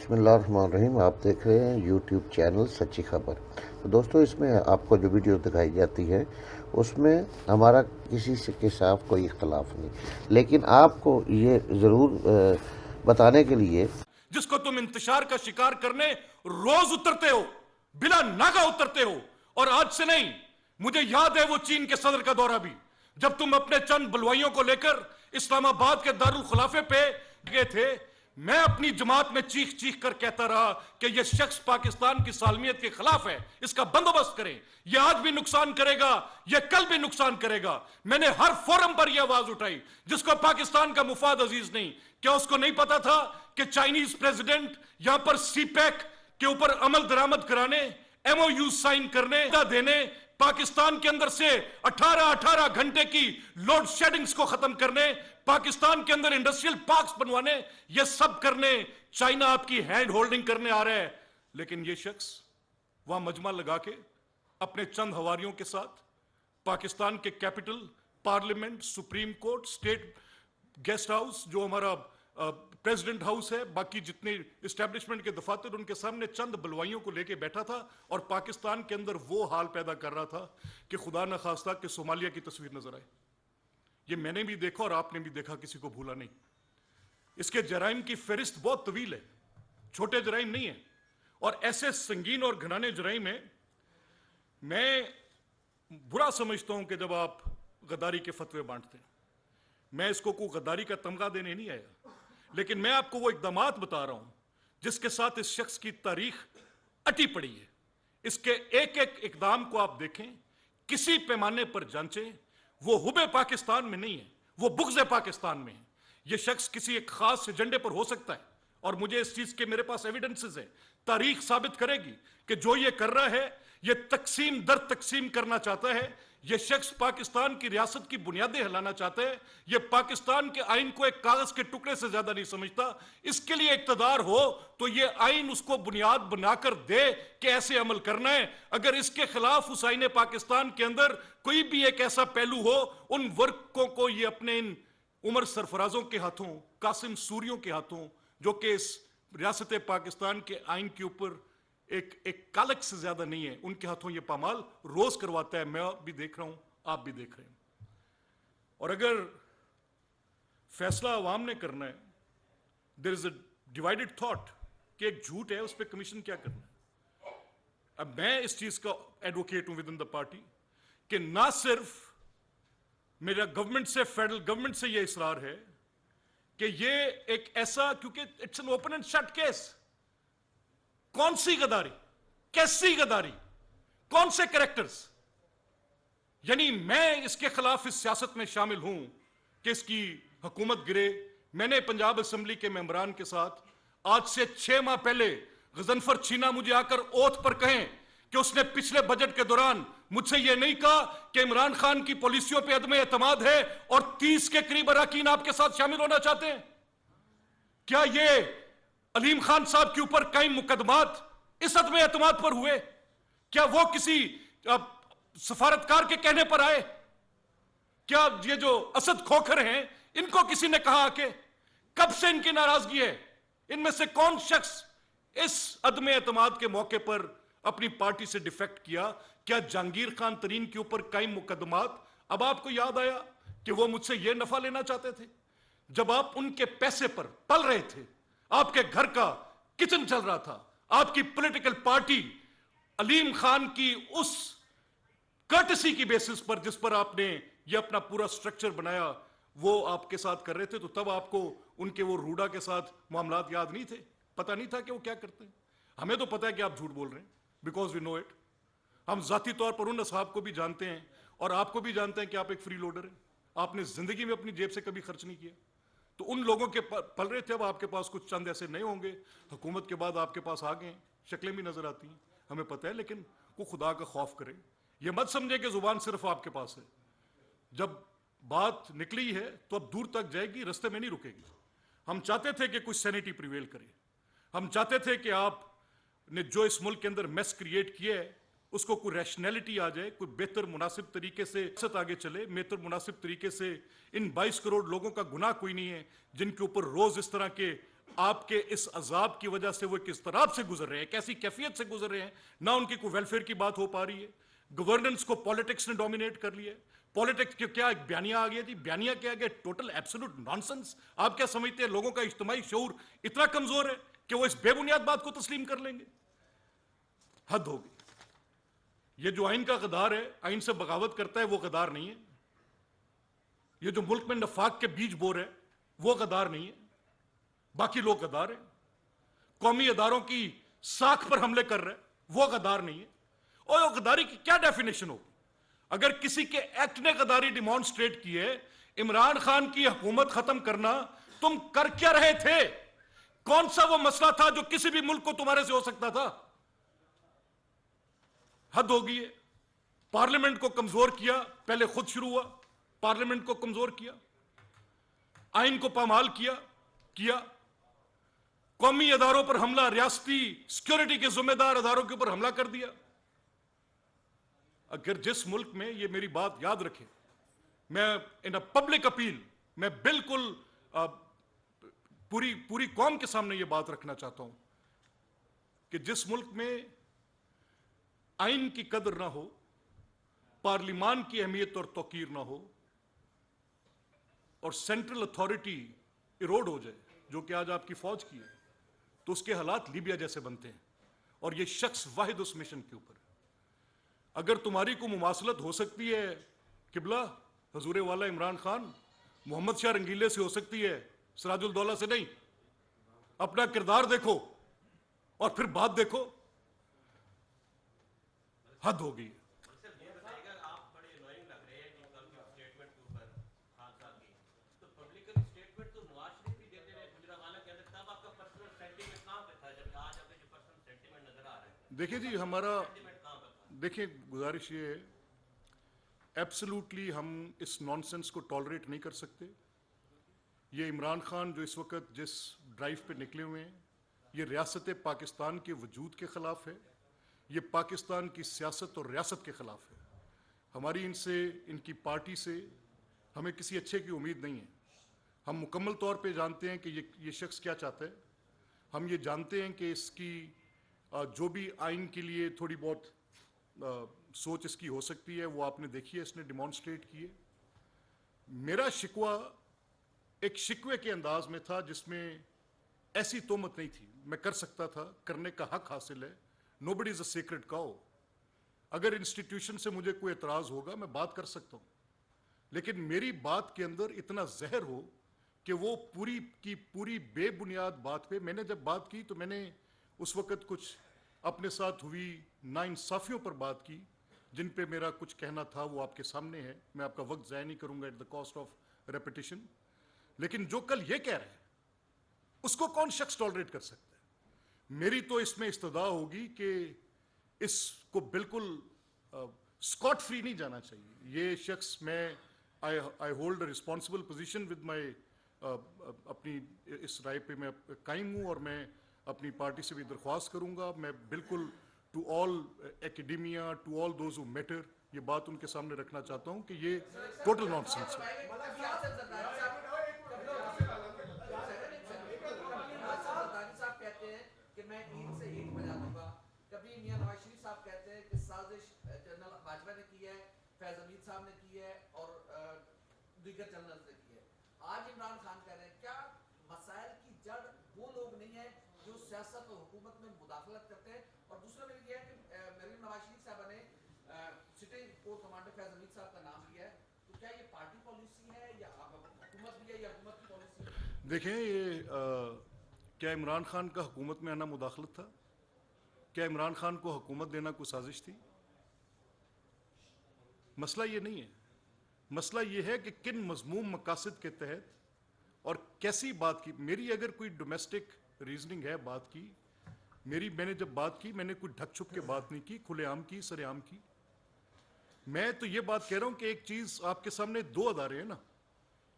بسم اللہ الرحمن الرحیم. آپ دیکھ رہے ہیں یوٹیوب چینل سچی خبر. تو دوستوں، اس میں آپ کو جو ویڈیو دکھائی جاتی ہے اس میں ہمارا کسی سے کے ساتھ کوئی اختلاف نہیں، لیکن آپ کو یہ ضرور بتانے کے لیے جس کو تم انتشار کا شکار کرنے روز اترتے ہو، بلا ناغہ اترتے ہو. اور آج سے نہیں، مجھے یاد ہے وہ چین کے صدر کا دورہ بھی، جب تم اپنے چند بلوائیوں کو لے کر اسلام آباد کے دارالخلافے پہ گئے تھے. میں اپنی جماعت میں چیخ چیخ کر کہتا رہا کہ یہ شخص پاکستان کی سالمیت کے خلاف ہے، اس کا بندوبست کریں. یہ آج بھی نقصان کرے گا، یہ کل بھی نقصان کرے گا. میں نے ہر فورم پر یہ آواز اٹھائی. جس کو پاکستان کا مفاد عزیز نہیں، کیا اس کو نہیں پتا تھا کہ چائنیز پریزیڈنٹ یہاں پر سی پیک کے اوپر عمل درآمد کرانے، ایم او یو سائن کرنے، دینے، پاکستان کے اندر سے 18 گھنٹے کی لوڈ شیڈنگز کو ختم کرنے، پاکستان کے اندر انڈسٹریل پارکس بنوانے، یہ سب کرنے چائنا آپ کی ہینڈ ہولڈنگ کرنے آ رہا ہے. لیکن یہ شخص وہاں مجمع لگا کے اپنے چند ہواریوں کے ساتھ پاکستان کے capital, parliament, supreme court, state guest house جو ہمارا پریزیڈنٹ ہاؤس ہے، باقی جتنے اسٹیبلشمنٹ کے دفاتر، ان کے سامنے چند بلوائیوں کو لے کے بیٹھا تھا اور پاکستان کے اندر وہ حال پیدا کر رہا تھا کہ خدا نہ خواستہ کہ صومالیہ کی تصویر نظر آئے. یہ میں نے بھی دیکھا اور آپ نے بھی دیکھا، کسی کو بھولا نہیں. اس کے جرائم کی فہرست بہت طویل ہے، چھوٹے جرائم نہیں ہیں. اور ایسے سنگین اور گھنانے جرائم ہیں. میں برا سمجھتا ہوں کہ جب آپ غداری کے فتوے بانٹتے ہیں، میں اس کو کوئی غداری کا تمغہ دینے نہیں آیا، لیکن میں آپ کو وہ اقدامات بتا رہا ہوں جس کے ساتھ اس شخص کی تاریخ اٹی پڑی ہے. اس کے ایک ایک اقدام کو آپ دیکھیں، کسی پیمانے پر جانچیں. وہ حب پاکستان میں نہیں ہے، وہ بغض پاکستان میں ہے. یہ شخص کسی ایک خاص ایجنڈے پر ہو سکتا ہے، اور مجھے اس چیز کے میرے پاس ایویڈنسز ہیں. تاریخ ثابت کرے گی کہ جو یہ کر رہا ہے، یہ تقسیم در تقسیم کرنا چاہتا ہے. یہ شخص پاکستان کی ریاست کی بنیادیں ہلانا چاہتا ہے. یہ پاکستان کے آئین کو ایک کاغذ کے ٹکڑے سے زیادہ نہیں سمجھتا. اس کے لیے اقتدار ہو تو یہ آئین اس کو بنیاد بنا کر دے کہ ایسے عمل کرنا ہے. اگر اس کے خلاف اس آئین پاکستان کے اندر کوئی بھی ایک ایسا پہلو ہو، ان ورکوں کو یہ اپنے ان عمر سرفرازوں کے ہاتھوں، قاسم سوریوں کے ہاتھوں، جو کہ اس ریاست پاکستان کے آئین کے اوپر ایک کالک سے زیادہ نہیں ہے، ان کے ہاتھوں یہ پامال روز کرواتا ہے. میں بھی دیکھ رہا ہوں، آپ بھی دیکھ رہے ہیں. اور اگر فیصلہ عوام نے کرنا ہے، دیر از اے ڈیوائیڈڈ تھاٹ کہ ایک جھوٹ ہے، اس پہ کمیشن کیا کرنا ہے. اب میں اس چیز کا ایڈوکیٹ ہوں ود ان دا پارٹی کہ نہ صرف میرا گورنمنٹ سے، فیڈرل گورنمنٹ سے یہ اصرار ہے کہ یہ ایک ایسا، کیونکہ it's an open and shut case. کون سی غداری، کیسی غداری، کون سے کریکٹرز. یعنی میں اس کے خلاف اس سیاست میں شامل ہوں کہ اس کی حکومت گرے. میں نے پنجاب اسمبلی کے ممبران کے ساتھ آج سے 6 ماہ پہلے غضنفر چھینا مجھے آ کر اوتھ پر کہیں کہ اس نے پچھلے بجٹ کے دوران مجھ سے یہ نہیں کہا کہ عمران خان کی پالیسیوں پہ عدم اعتماد ہے اور 30 کے قریب اراکین آپ کے ساتھ شامل ہونا چاہتے ہیں. کیا یہ علیم خان صاحب کے اوپر قائم مقدمات اس عدم اعتماد پر ہوئے؟ کیا وہ کسی سفارتکار کے کہنے پر آئے؟ کیا یہ جو اسد کھوکھر ہیں، ان کو کسی نے کہا کہ کب سے ان کی ناراضگی ہے؟ ان میں سے کون شخص اس عدم اعتماد کے موقع پر اپنی پارٹی سے ڈیفیکٹ کیا؟ کیا جہانگیر خان ترین کے اوپر قائم مقدمات؟ اب آپ کو یاد آیا کہ وہ مجھ سے یہ نفع لینا چاہتے تھے جب آپ ان کے پیسے پر پل رہے تھے. آپ کے گھر کا کچن چل رہا تھا. آپ کی پولیٹیکل پارٹی علیم خان کی اس کرٹسی کی بیسس پر جس پر آپ نے یہ اپنا پورا سٹرکچر بنایا، وہ آپ کے ساتھ کر رہے تھے. تو تب آپ کو ان کے وہ روڈا کے ساتھ معاملات یاد نہیں تھے؟ پتہ نہیں تھا کہ وہ کیا کرتے ہیں؟ ہمیں تو پتہ ہے کہ آپ جھوٹ بول رہے ہیں، بیکاز وی نو اٹ. ہم ذاتی طور پر ان اصحاب کو بھی جانتے ہیں اور آپ کو بھی جانتے ہیں کہ آپ ایک فری لوڈر ہیں. آپ نے زندگی میں اپنی جیب سے کبھی خرچ نہیں کیا. تو ان لوگوں کے پل رہے تھے. اب آپ کے پاس کچھ چند ایسے نئے ہوں گے، حکومت کے بعد آپ کے پاس آ گئے، شکلیں بھی نظر آتی ہیں، ہمیں پتہ ہے. لیکن وہ خدا کا خوف کرے. یہ مت سمجھے کہ زبان صرف آپ کے پاس ہے. جب بات نکلی ہے تو اب دور تک جائے گی، رستے میں نہیں رکے گی. ہم چاہتے تھے کہ کچھ سینیٹی پریویل کرے. ہم چاہتے تھے کہ آپ نے جو اس ملک کے اندر میس کریٹ کیا ہے اس کو کوئی ریشنلٹی آ جائے، کوئی بہتر مناسب طریقے سے آگے چلے، بہتر مناسب طریقے سے. ان 22 کروڑ لوگوں کا گناہ کوئی نہیں ہے جن کے اوپر روز اس طرح کے آپ کے اس عذاب کی وجہ سے وہ کس طرح سے گزر رہے ہیں, کیسی کیفیت سے گزر رہے ہیں. نہ ان کی کوئی ویلفیئر کی بات ہو پا رہی ہے, گورننس کو پالیٹکس نے ڈومینیٹ کر لیا ہے. پالیٹکس کی کیا ایک بیانیہ آ گیا جی, بیانیہ کیا گیا, ٹوٹل ایبسولوٹ نانسنس. آپ کیا سمجھتے ہیں لوگوں کا اجتماعی شعور اتنا کمزور ہے کہ وہ اس بے بنیاد بات کو تسلیم کر لیں گے؟ حد ہوگی. یہ جو آئین کا غدار ہے, آئین سے بغاوت کرتا ہے, وہ غدار نہیں ہے. یہ جو ملک میں نفاق کے بیج بور ہے, وہ غدار نہیں ہے. باقی لوگ غدار ہیں. قومی اداروں کی ساکھ پر حملے کر رہے, وہ غدار نہیں ہے. اور غداری کی کیا ڈیفینیشن ہو؟ اگر کسی کے ایکٹ نے غداری ڈیمانسٹریٹ کی ہے, عمران خان کی حکومت ختم کرنا, تم کر کیا رہے تھے؟ کون سا وہ مسئلہ تھا جو کسی بھی ملک کو تمہارے سے ہو سکتا تھا؟ حد ہوگی ہے. پارلیمنٹ کو کمزور کیا, پہلے خود شروع ہوا, پارلیمنٹ کو کمزور کیا, آئین کو پامال کیا, قومی اداروں پر حملہ, ریاستی سیکورٹی کے ذمہ دار اداروں کے اوپر حملہ کر دیا. اگر جس ملک میں, یہ میری بات یاد رکھیں, میں ان پبلک اپیل, میں بالکل پوری قوم کے سامنے یہ بات رکھنا چاہتا ہوں کہ جس ملک میں آئین کی قدر نہ ہو, پارلیمان کی اہمیت اور توقیر نہ ہو, اور سینٹرل اتھارٹی ایروڈ ہو جائے, جو کہ آج آپ کی فوج کی ہے, تو اس کے حالات لیبیا جیسے بنتے ہیں. اور یہ شخص واحد اس مشن کے اوپر. اگر تمہاری کو مماثلت ہو سکتی ہے قبلہ حضور والا عمران خان, محمد شاہ رنگیلے سے ہو سکتی ہے, سراج الدولہ سے نہیں. اپنا کردار دیکھو اور پھر بات دیکھو. حد ہو گئی. دیکھیں جی, دیکھیں گزارش یہ ہے, ایبسلوٹلی ہم اس نانسنس کو ٹالریٹ نہیں کر سکتے. یہ عمران خان جو اس وقت جس ڈرائیو پہ نکلے ہوئے ہیں, یہ ریاست پاکستان کے وجود کے خلاف ہے, یہ پاکستان کی سیاست اور ریاست کے خلاف ہے. ہماری ان کی پارٹی سے ہمیں کسی اچھے کی امید نہیں ہے. ہم مکمل طور پہ جانتے ہیں کہ یہ شخص کیا چاہتا ہے. ہم یہ جانتے ہیں کہ اس کی جو بھی آئین کے لیے تھوڑی بہت سوچ اس کی ہو سکتی ہے, وہ آپ نے دیکھی ہے, اس نے ڈیمانسٹریٹ کی ہے. میرا شکوہ ایک شکوے کے انداز میں تھا جس میں ایسی تہمت نہیں تھی. میں کر سکتا تھا, کرنے کا حق حاصل ہے. نوبڈی از اے سیکرڈ کاؤ. اگر انسٹیٹیوشن سے مجھے کوئی اعتراض ہوگا میں بات کر سکتا ہوں, لیکن میری بات کے اندر اتنا زہر ہو کہ وہ پوری کی پوری بے بنیاد بات پہ, میں نے جب بات کی تو میں نے اس وقت کچھ اپنے ساتھ ہوئی ناانصافیوں پر بات کی, جن پہ میرا کچھ کہنا تھا وہ آپ کے سامنے ہے. میں آپ کا وقت ضائع نہیں کروں گا at the cost of repetition. لیکن جو کل یہ کہہ رہے ہیں اس کو کون شخص ٹالریٹ کر سکتا ہے؟ میری تو اس میں استدعا ہوگی کہ اس کو بالکل اسکاٹ فری نہیں جانا چاہیے. یہ شخص, میں I hold a responsible position with my, اپنی اس رائے پہ میں قائم ہوں, اور میں اپنی پارٹی سے بھی درخواست کروں گا. میں بالکل to all academia, to all those who matter, یہ بات ان کے سامنے رکھنا چاہتا ہوں کہ یہ ٹوٹل نان سینس ہے. کبھی میاں نواز شریف صاحب کہتے ہیں کہ سازش جنرل باجوہ نے کی ہے, فیض حمید صاحب نے کی ہے, اور دیگر جنرلز نے کی ہے. آج عمران خان کہہ رہے ہیں کیا مسائل کی جڑ وہ لوگ نہیں ہیں جو سیاست اور حکومت میں مداخلت کرتے ہیں؟ اور دوسرا میرے یہ ہے کہ مریم نواز شریف صاحبہ نے سٹنگ کورٹ کمانڈر فیض حمید صاحب کا نام لیا ہے, تو کیا یہ پارٹی پالیسی ہے یا حکومت بھی ہے یا حکومت کی پالیسی ہے؟ دیکھیں, یہ کیا عمران خان کا حکومت میں آنا مداخلت تھا؟ کیا عمران خان کو حکومت دینا کوئی سازش تھی؟ مسئلہ یہ نہیں ہے. مسئلہ یہ ہے کہ کن مذموم مقاصد کے تحت اور کیسی بات کی. میری اگر کوئی ڈومیسٹک ریزننگ ہے بات کی, میں نے جب بات کی میں نے کوئی ڈھک چھپ کے بات نہیں کی, کھلے عام کی, سر عام کی. میں تو یہ بات کہہ رہا ہوں کہ ایک چیز آپ کے سامنے, دو ادارے ہیں نا.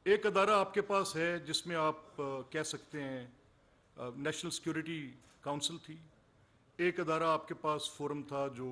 ایک ادارہ آپ کے پاس ہے جس میں آپ کہہ سکتے ہیں نیشنل سیکورٹی کاؤنسل تھی. ایک ادارہ آپ کے پاس فورم تھا جو